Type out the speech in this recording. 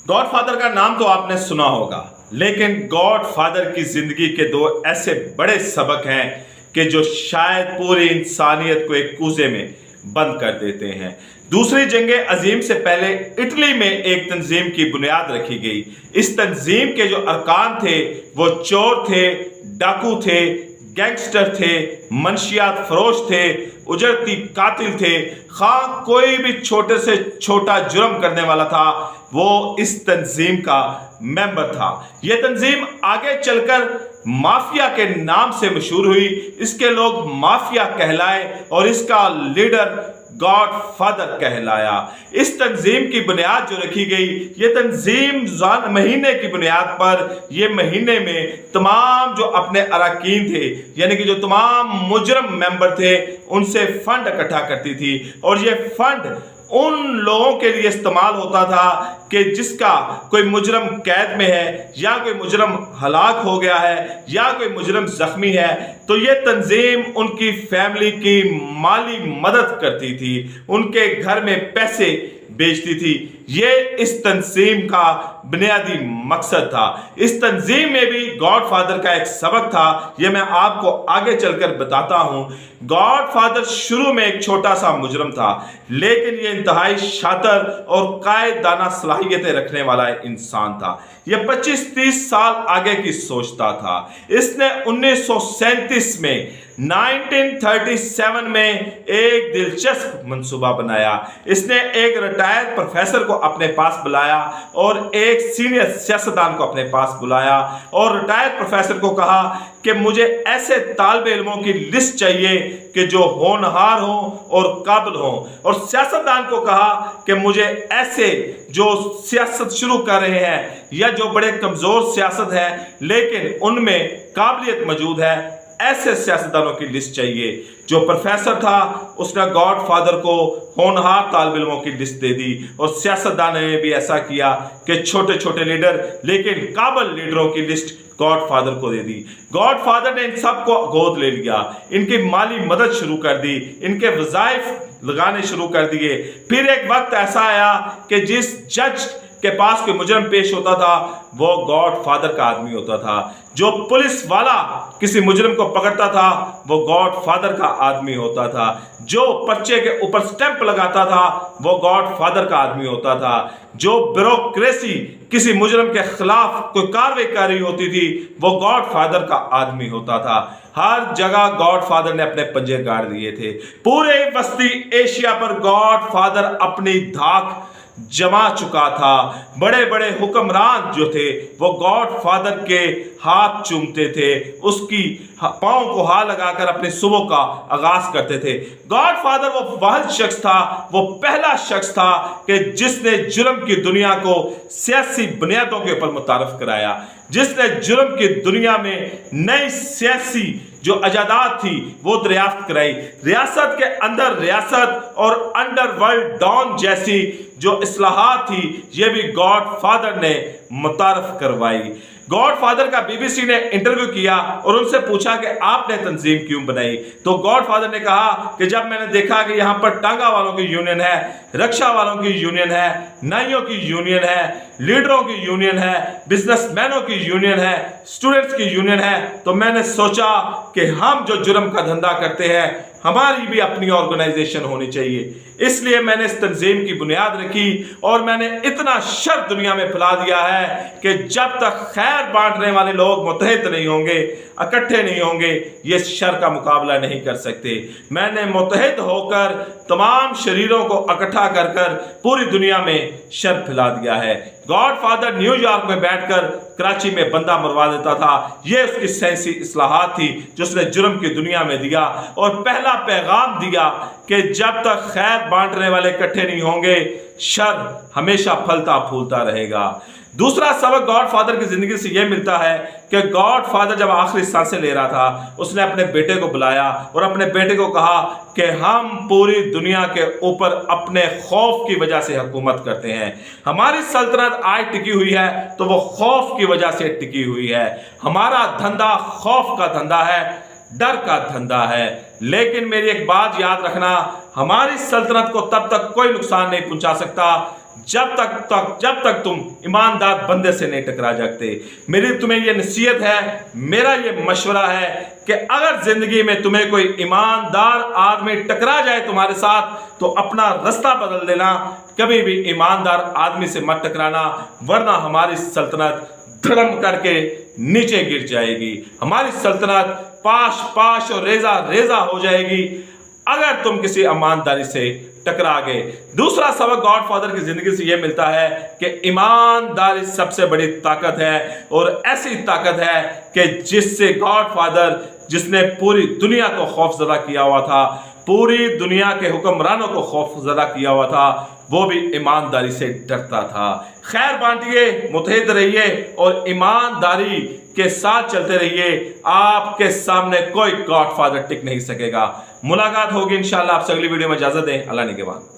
Godfather का नाम तो आपने सुना होगा, लेकिन गॉडफादर की जिंदगी के दो ऐसे बड़े सबक हैं कि जो शायद पूरी इंसानियत को एक कूजे में बंद कर देते हैं। दूसरी जंग अजीम से पहले इटली में एक तंजीम की बुनियाद रखी गई। इस तंजीम के जो अरकान थे वो चोर थे, डाकू थे, गैंगस्टर थे, मंशियात फरोश थे, उजड़ती कातिल थे। खां कोई भी छोटे से छोटा जुर्म करने वाला था वो इस तंजीम का मेंबर था। यह तंजीम आगे चलकर माफिया के नाम से मशहूर हुई। इसके लोग माफिया कहलाए और इसका लीडर गॉडफादर कहलाया। इस तंजीम की बुनियाद जो रखी गई, ये तंजीम महीने की बुनियाद पर, ये महीने में तमाम जो अपने अरकान थे यानी कि जो तमाम मुजरम मेंबर थे उनसे फंड इकट्ठा करती थी और ये फंड उन लोगों के लिए इस्तेमाल होता था कि जिसका कोई मुजरम कैद में है या कोई मुजरम हलाक हो गया है या कोई मुजरम जख्मी है, तो ये तंजीम उनकी फैमिली की माली मदद करती थी, उनके घर में पैसे बेचती थी। ये इस तंजीम का बुनियादी मकसद था। इस तंजीम में भी गॉडफादर का एक सबक था, ये मैं आपको आगे चलकर बताता हूं। गॉडफादर शुरू में एक छोटा सा मुजरम था, लेकिन ये इंतहाई शातिर और कायदाना सलाहियतें रखने वाला इंसान था। यह 25-30 साल आगे की सोचता था। इसने 1937 में 1937 में एक दिलचस्प मंसूबा बनाया। इसने एक रिटायर्ड प्रोफेसर को अपने पास बुलाया और एक सीनियर सियासतदान को अपने पास बुलाया और रिटायर्ड प्रोफेसर को कहा कि मुझे ऐसे तालिब इल्मों की लिस्ट चाहिए कि जो होनहार हो और काबिल हो, और सियासतदान को कहा कि मुझे ऐसे जो सियासत शुरू कर रहे हैं या जो बड़े कमजोर सियासत है लेकिन उनमें काबिलियत मौजूद है, ऐसे सियासतदानों की लिस्ट चाहिए। जो प्रोफेसर था उसने गॉडफादर को होनहार तालिब इल्मों की लिस्ट दे दी और सियासतदान ने भी ऐसा किया कि छोटे छोटे लीडर लेकिन काबिल लीडरों की लिस्ट गॉडफादर को दे दी। गॉडफादर ने इन सबको गोद ले लिया, इनकी माली मदद शुरू कर दी, इनके वज़ाइफ लगाने शुरू कर दिए। फिर एक वक्त ऐसा आया कि जिस जज के पास कोई मुजरम पेश होता था वो गॉडफादर का आदमी होता था। जो पुलिस वाला किसी मुजरम को पकड़ता था वो गॉडफादर का आदमी होता था। जो पर्चे के ऊपर स्टैंप लगाता था वो गॉडफादर का आदमी होता था। जो ब्यूरोक्रेसी किसी मुजरम के खिलाफ कोई कार्रवाई कर रही होती थी वो गॉडफादर का आदमी होता था। हर जगह गॉडफादर ने अपने पंजे गाड़ दिए थे। पूरे वस्ती एशिया पर गॉडफादर अपनी धाक जमा चुका था। बड़े बड़े हुक्मरान जो थे वो गॉडफादर के हाथ चूमते थे, उसकी पांव को हाथ लगाकर अपने सुबह का आगाज करते थे। गॉडफादर वो वाहिद शख्स था, वो पहला शख्स था कि जिसने जुर्म की दुनिया को सियासी बुनियादों के ऊपर मुतारफ कराया, जिसने जुर्म की दुनिया में नई सियासी जो अजादात थी वो दरियाफ्त कराई। रियासत के अंदर रियासत और अंडरवर्ल्ड डॉन जैसी जो इस्लाहात थी ये भी गॉडफादर ने मुतारफ करवाई। गॉडफादर का बीबीसी ने इंटरव्यू किया और उनसे पूछा कि आपने तंजीम क्यों बनाई, तो गॉडफादर ने कहा कि जब मैंने देखा कि यहाँ पर टांगा वालों की यूनियन है, रक्षा वालों की यूनियन है, नाइयों की यूनियन है, लीडरों की यूनियन है, बिजनेसमैनों की यूनियन है, स्टूडेंट्स की यूनियन है, तो मैंने सोचा कि हम जो जुर्म का धंधा करते हैं हमारी भी अपनी ऑर्गेनाइजेशन होनी चाहिए। इसलिए मैंने इस तंजीम की बुनियाद रखी और मैंने इतना शर दुनिया में फैला दिया है कि जब तक खैर बांटने वाले लोग मुत्तहिद नहीं होंगे, इकट्ठे नहीं होंगे, ये शर का मुकाबला नहीं कर सकते। मैंने मुत्तहिद होकर तमाम शरीरों को इकट्ठा कर कर पूरी दुनिया में शर फैला दिया है। गॉडफादर न्यूयॉर्क में बैठकर कराची में बंदा मरवा देता था। यह उसकी सियासी इस्लाहात थी जो उसने जुर्म की दुनिया में दिया और पहला पैगाम दिया कि जब तक खैर बांटने वाले इकट्ठे नहीं होंगे शर हमेशा फलता फूलता रहेगा। दूसरा सबक गॉडफादर की जिंदगी से यह मिलता है कि गॉडफादर जब आखिरी सांसें ले रहा था उसने अपने बेटे को बुलाया और अपने बेटे को कहा कि हम पूरी दुनिया के ऊपर अपने खौफ की वजह से हुकूमत करते हैं। हमारी सल्तनत आज टिकी हुई है तो वो खौफ की वजह से टिकी हुई है। हमारा धंधा खौफ का धंधा है, डर का धंधा है। लेकिन मेरी एक बात याद रखना, हमारी सल्तनत को तब तक कोई नुकसान नहीं पहुंचा सकता जब तक तुम ईमानदार बंदे से नहीं टकरा जाते। मेरी तुम्हें ये नसीहत है, मेरा ये मशवरा है कि अगर जिंदगी में तुम्हें कोई ईमानदार आदमी टकरा जाए तुम्हारे साथ, तो अपना रास्ता बदल देना, कभी भी ईमानदार आदमी से मत टकराना, वरना हमारी सल्तनत धड़म करके नीचे गिर जाएगी, हमारी सल्तनत पाश पाश और रेजा रेजा हो जाएगी अगर तुम किसी ईमानदारी से टकरा गए। दूसरा सबक गॉड फादर की जिंदगी से यह मिलता है कि ईमानदारी सबसे बड़ी ताकत है, और ऐसी ताकत है कि जिससे गॉड फादर, जिसने पूरी दुनिया को खौफजदा किया हुआ था, पूरी दुनिया के हुक्मरानों को खौफजदा किया हुआ था, वो भी ईमानदारी से डरता था। खैर बांटिए, मुतहद रहिए और ईमानदारी के साथ चलते रहिए। आपके सामने कोई गॉड फादर टिक नहीं सकेगा। मुलाकात होगी इंशाल्लाह आपसे अगली वीडियो में। इजाजत दें, अल्लाह ने के बाद।